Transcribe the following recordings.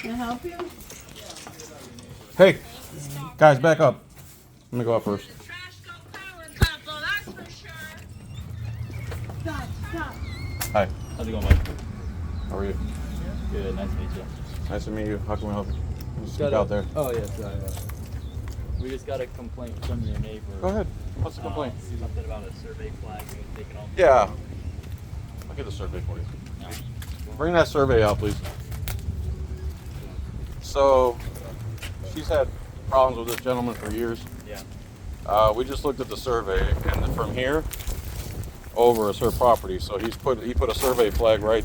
Can I help you? Hey, guys, back up. Let me go up first. Stop, stop. Hi. How's it going, Mike? How are you? Good, nice to meet you. Nice to meet you. How can we help you? Speak out there. Oh, yes, we just got a complaint from your neighbor. Go ahead. What's the complaint? Something about a survey flag being taken off. Yeah. I'll get the survey for you. No. Bring that survey out, please. So, she's had problems with this gentleman for years. Yeah. We just looked at the survey, and from here over is her property. So he put a survey flag right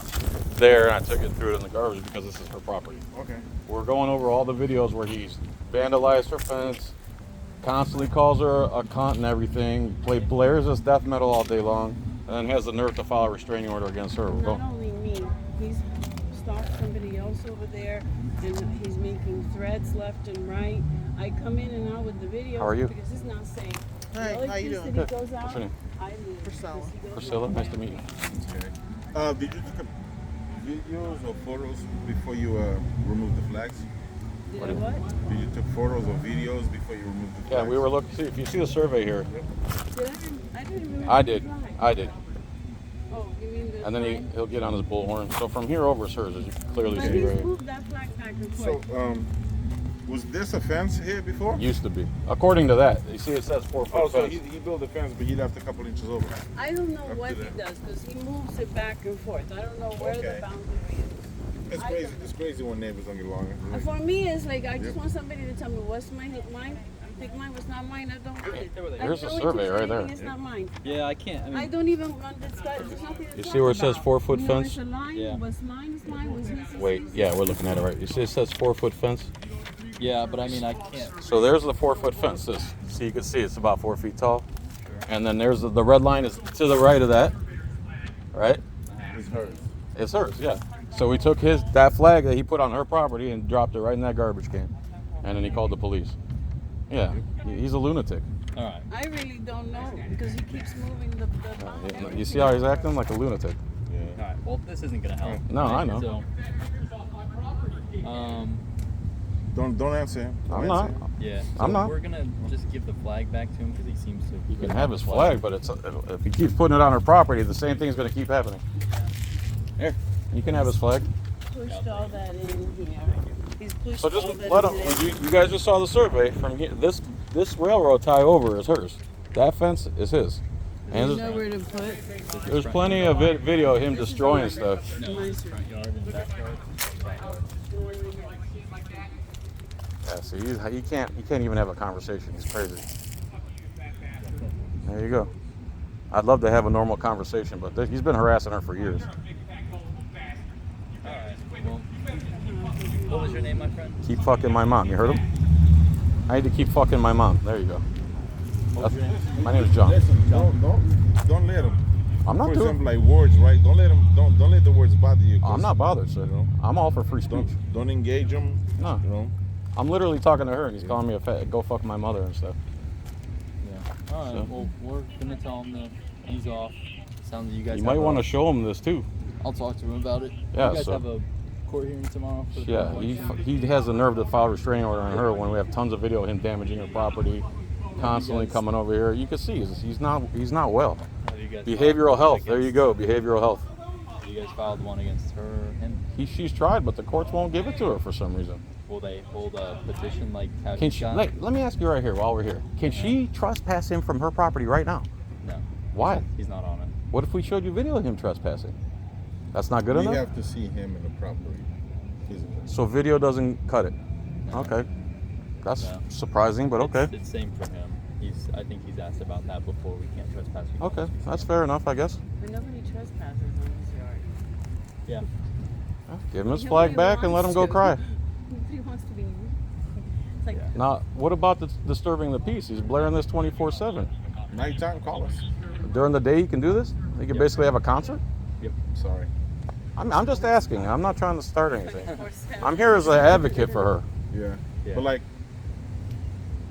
there, and I took it and threw it in the garbage because this is her property. Okay. We're going over all the videos where he's vandalized her fence, constantly calls her a cunt and everything, blares us death metal all day long, and then has the nerve to file a restraining order against her. Not only me, he's stalked somebody else over there, and he's making threats left and right. I come in and out with the video. How are you? Because it's not safe. Hi, The how you electricity doing? Good. goes What's out, your name? I leave. Priscilla. Because he goes Priscilla, out. nice to meet you. Did you take videos or photos before you removed the flags? Did I what? Did you take photos or videos before you removed the flags? Yeah, we were looking. See, if you see the survey here, Did I didn't remember. I the did. flag. I did. Oh, you mean the And then flag? he'll get on his bullhorn. So from here over is hers, as you can clearly But see he's right here. moved that flag back and So, forth. was this a fence here before? Used to be. According to that, you see it says 4 foot Oh, so fence. he built a fence, but he left a couple inches over. I don't know up what to he that. does because he moves it back and forth. I don't know where Okay. the boundary is. It's crazy. It's crazy when neighbors don't get along. Right? For me, it's like I just Yep. want somebody to tell me what's mine. I think mine was not mine. I don't want it. Here's I the know it survey is right anything, there. It's not mine. Yeah, I can't. I mean, I don't even understand. There's nothing to You talk see where it says about. 4 foot You know, fence? it's a line. Yeah. What's mine is mine. What's his is Wait, his. yeah, we're looking at it right. You see it says 4 foot fence? yeah, but I mean, I can't. So there's the 4 foot fence. This, so you can see it's about 4 feet tall. And then there's the red line is to the right of that, right? It's hers. It's hers, yeah. So we took that flag that he put on her property and dropped it right in that garbage can. And then he called the police. Yeah, he's a lunatic. All right. I really don't know because he keeps moving the boundary. You see how he's acting like a lunatic? Yeah. All right. Well, this isn't gonna help. No, I know. So, Don't answer him. Don't I'm not. answer him. yeah. So I'm not. We're gonna just give the flag back to him because he seems to. He can have his flag, but if he keeps putting it on her property, the same thing's going to keep happening. Here, you can have his flag. Pushed all that in here. He's pushed So just all that let in him. there. You guys just saw the survey from here. This railroad tie over is hers. That fence is his. You And know where to put. there's plenty of video of him destroying stuff. No, front yard and backyard. Yeah, see, he can't even have a conversation. He's crazy. There you go. I'd love to have a normal conversation, but he's been harassing her for years. All right. Well, what was your name, my friend? Keep fucking my mom. You heard him? I need to keep fucking my mom. There you go. What was your name? My name is John. Listen, don't let him. I'm not For doing. example, like words, right? Don't let the words bother you. 'Cause I'm not bothered, sir. You know? I'm all for free speech. Don't engage him. No. You know. I'm literally talking to her, and he's calling me a fat. Go fuck my mother and stuff. Yeah. All right. So- Well, we're gonna tell him to ease off. Sounds like you guys. You have might want to a- show him this too. I'll talk to him about it. Yeah, You guys so- have a court hearing tomorrow. For the Yeah, complaint? he has the nerve to file a restraining order on her when we have tons of video of him damaging her property, constantly guys- coming over here. You can see he's not well. Have you guys Behavioral filed health. one There you against- go. Behavioral health. Have you guys filed one against her? Him? She's tried, but the courts won't give it to her for some reason. Will they hold a petition like how Can you she? got? Let me ask you right here while we're here. Can she trespass him from her property right now? No. Why? He's not on it. What if we showed you video of him trespassing? That's not good We enough. have to see him in the property physically. So video doesn't cut it. No. Okay, that's No. surprising, but okay. It's same for him. I think he's asked about that before. We can't trespass. We Okay, can't that's fair enough, I guess. But nobody trespasses on his yard. Yeah. Give him his Nobody flag back and let him wants go to. cry. Nobody wants to be. It's like, Yeah. Now, what about disturbing the peace? He's blaring this 24/7. Nighttime, call us. During the day, he can do this. He can Yep. basically have a concert. Yep. Sorry. I'm just asking. I'm not trying to start anything. 24/7. I'm here as an advocate for her. Yeah. Yeah. But like,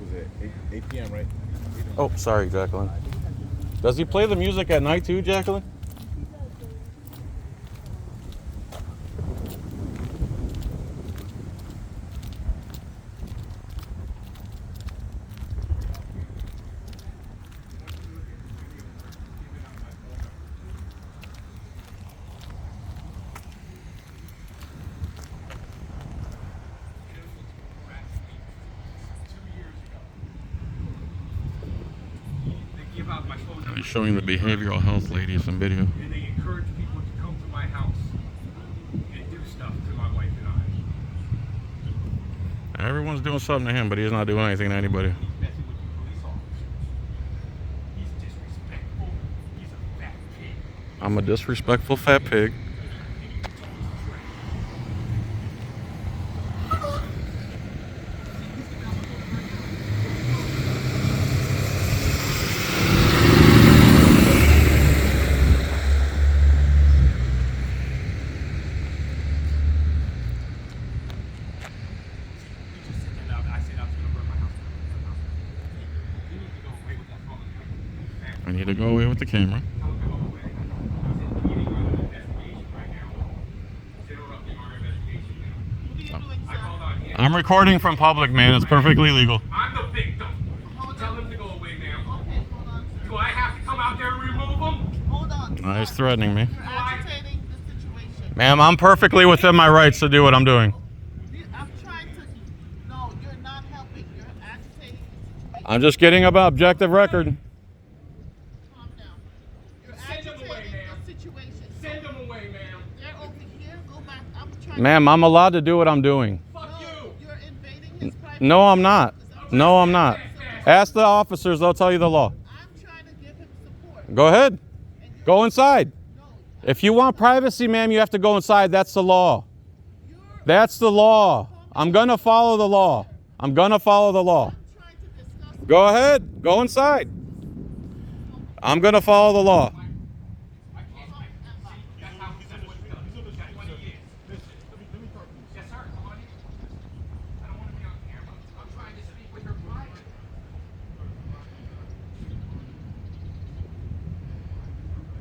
was it 8 p.m. right? Oh, sorry, Jacqueline. Does he play the music at night too, Jacqueline? He's showing the behavioral health lady some video. And they encourage people to come to my house and do stuff to my wife and I. Everyone's doing something to him, but he's not doing anything to anybody. He's messing with the police officers. He's disrespectful. He's a fat pig. I'm a disrespectful fat pig. I need to go away with the camera. I'm recording from public, man. It's perfectly legal. I'm the victim. Tell him to go away, ma'am. Okay, hold on. Do I have to come out there and remove him? Hold on. He's threatening me. You're agitating the situation. Ma'am, I'm perfectly within my rights to do what I'm doing. I'm trying to. No, you're not helping. You're agitating the situation. I'm just getting about objective record. Calm down. You're agitating the situation. Send them away, ma'am. They're over here. Go back. I'm trying. Ma'am, I'm allowed to do what I'm doing. Fuck you. You're invading his privacy. No, I'm not. No, I'm not. Ask the officers. They'll tell you the law. I'm trying to give him support. Go ahead. Go inside. If you want privacy, ma'am, you have to go inside. That's the law. That's the law. I'm going to follow the law. I'm going to follow the law. Go ahead. Go inside. I'm going to follow the law.